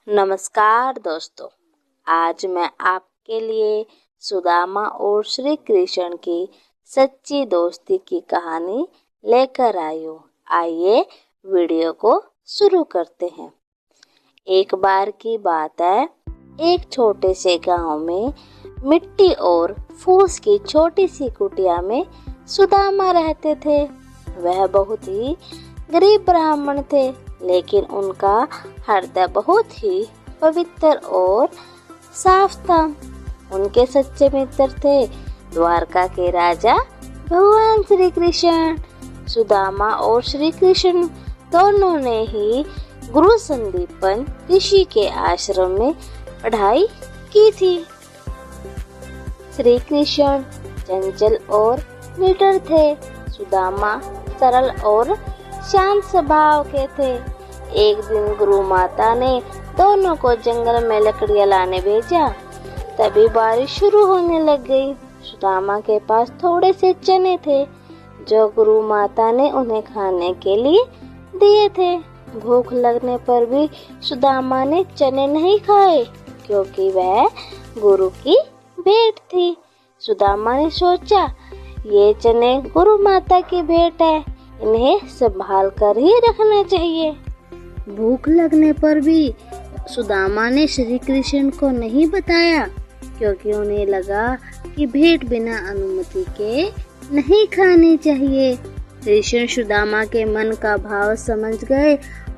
नमस्कार दोस्तों, आज मैं आपके लिए सुदामा और श्री कृष्ण की सच्ची दोस्ती की कहानी लेकर आई हूँ। आइए वीडियो को शुरू करते हैं। एक बार की बात है, एक छोटे से गांव में मिट्टी और फूस की छोटी सी कुटिया में सुदामा रहते थे। वह बहुत ही गरीब ब्राह्मण थे, लेकिन उनका हृदय बहुत ही पवित्र और साफ था। उनके सच्चे मित्र थे द्वारका के राजा भगवान श्री कृष्ण। सुदामा और श्री कृष्ण दोनों ने ही गुरु संदीपन ऋषि के आश्रम में पढ़ाई की थी। श्री कृष्ण चंचल और निडर थे। सुदामा सरल और शांत स्वभाव के थे। एक दिन गुरु माता ने दोनों को जंगल में लकड़ियां लाने भेजा। तभी बारिश शुरू होने लग गई। सुदामा के पास थोड़े से चने थे, जो गुरु माता ने उन्हें खाने के लिए दिए थे। भूख लगने पर भी सुदामा ने चने नहीं खाए, क्योंकि वह गुरु की भेंट थी। सुदामा ने सोचा, ये चने गुरु माता की भेंट है, इन्हें संभाल कर ही रखना चाहिए। भूख लगने पर भी सुदामा ने श्री कृष्ण को नहीं बताया, क्योंकि उन्हें लगा कि भेंट बिना अनुमति के नहीं खानी चाहिए। कृष्ण सुदामा के मन का भाव समझ गए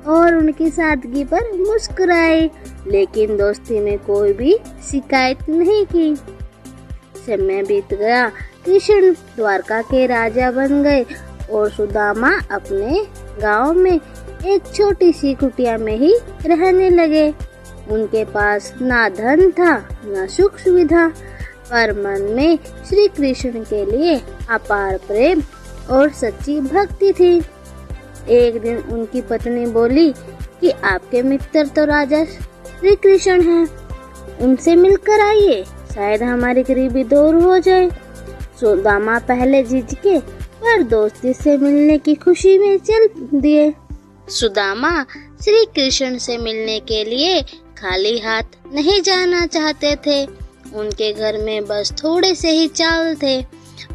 और उनकी सादगी पर मुस्कुराए, लेकिन दोस्ती में कोई भी शिकायत नहीं की। समय बीत गया। कृष्ण द्वारका के राजा बन गए और सुदामा अपने गांव में एक छोटी सी कुटिया में ही रहने लगे। उनके पास ना धन था ना सुख सुविधा, पर मन में श्री कृष्ण के लिए अपार प्रेम और सच्ची भक्ति थी। एक दिन उनकी पत्नी बोली कि आपके मित्र तो राजा श्री कृष्ण हैं, उनसे मिलकर आइए, शायद हमारी गरीबी दूर हो जाए। सुदामा पहले झिझके, पर दोस्ती से मिलने की खुशी में चल दिए। सुदामा श्री कृष्ण से मिलने के लिए खाली हाथ नहीं जाना चाहते थे। उनके घर में बस थोड़े से ही चावल थे।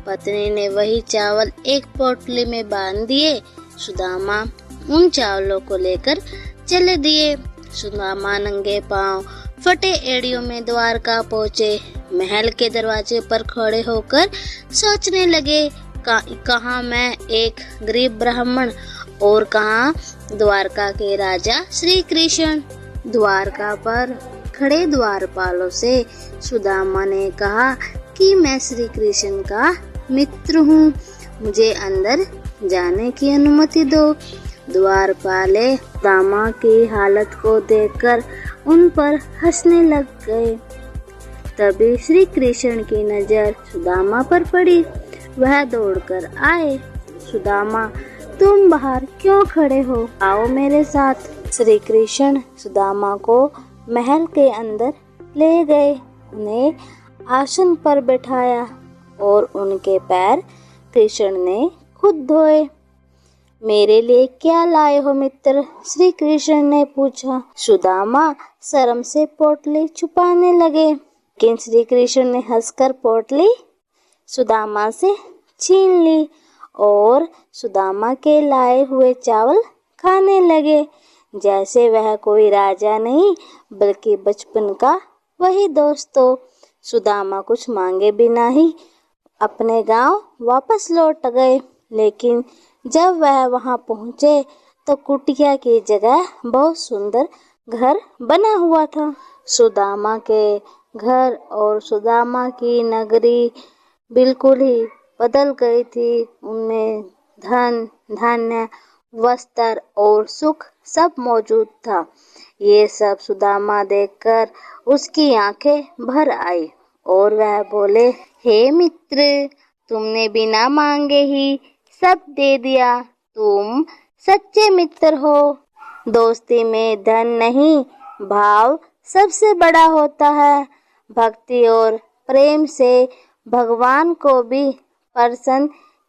पत्नी ने वही चावल एक पोटली में बांध दिए। सुदामा उन चावलों को लेकर चले दिए। सुदामा नंगे पांव फटे एड़ियों में द्वारका पहुँचे। महल के दरवाजे पर खड़े होकर सोचने लगे, कहाँ मैं एक गरीब ब्राह्मण और कहाँ द्वारका के राजा श्री कृष्ण। द्वारका पर खड़े द्वारपालों से सुदामा ने कहा कि मैं श्री कृष्ण का मित्र हूँ, मुझे अंदर जाने की अनुमति दो। द्वारपाले सुदामा की हालत को देखकर उन पर हंसने लग गए। तभी श्री कृष्ण की नजर सुदामा पर पड़ी। वह दौड़कर आए। सुदामा, तुम बाहर क्यों खड़े हो? आओ मेरे साथ। श्री कृष्ण सुदामा को महल के अंदर ले गए। उन्हें आसन पर बैठाया और उनके पैर कृष्ण ने खुद धोए। मेरे लिए क्या लाए हो मित्र? श्री कृष्ण ने पूछा। सुदामा शर्म से पोटली छुपाने लगे, लेकिन श्री कृष्ण ने हंसकर पोटली सुदामा से छीन ली और सुदामा के लाए हुए चावल खाने लगे, जैसे वह कोई राजा नहीं बल्कि बचपन का वही दोस्त हो। सुदामा कुछ मांगे बिना ही अपने गांव वापस लौट गए, लेकिन जब वह वहां पहुंचे तो कुटिया की जगह बहुत सुंदर घर बना हुआ था। सुदामा के घर और सुदामा की नगरी बिल्कुल ही बदल गई थी। उनमें धन, धान्य, वस्त्र और सुख सब मौजूद था। ये सब सुदामा देखकर उसकी आंखें भर आई और वह बोले, हे मित्र, तुमने बिना मांगे ही सब दे दिया। तुम सच्चे मित्र हो। दोस्ती में धन नहीं, भाव सबसे बड़ा होता है। भक्ति और प्रेम से भगवान को भी प्रसन्न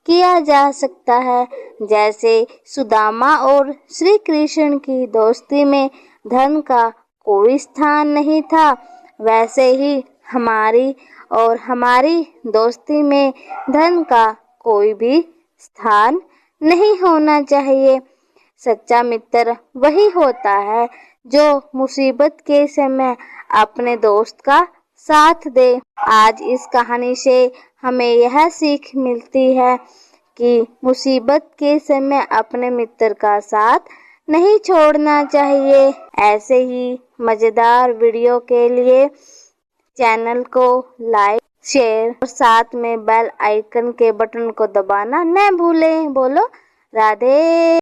किया जा सकता है। जैसे सुदामा और श्री कृष्ण की दोस्ती में धन का कोई स्थान नहीं था, वैसे ही हमारी और हमारी दोस्ती में धन का कोई भी स्थान नहीं होना चाहिए। सच्चा मित्र वही होता है जो मुसीबत के समय अपने दोस्त का साथ दे। आज इस कहानी से हमें यह सीख मिलती है कि मुसीबत के समय अपने मित्र का साथ नहीं छोड़ना चाहिए। ऐसे ही मज़ेदार वीडियो के लिए चैनल को लाइक, शेयर और साथ में बेल आइकन के बटन को दबाना न भूलें। बोलो राधे।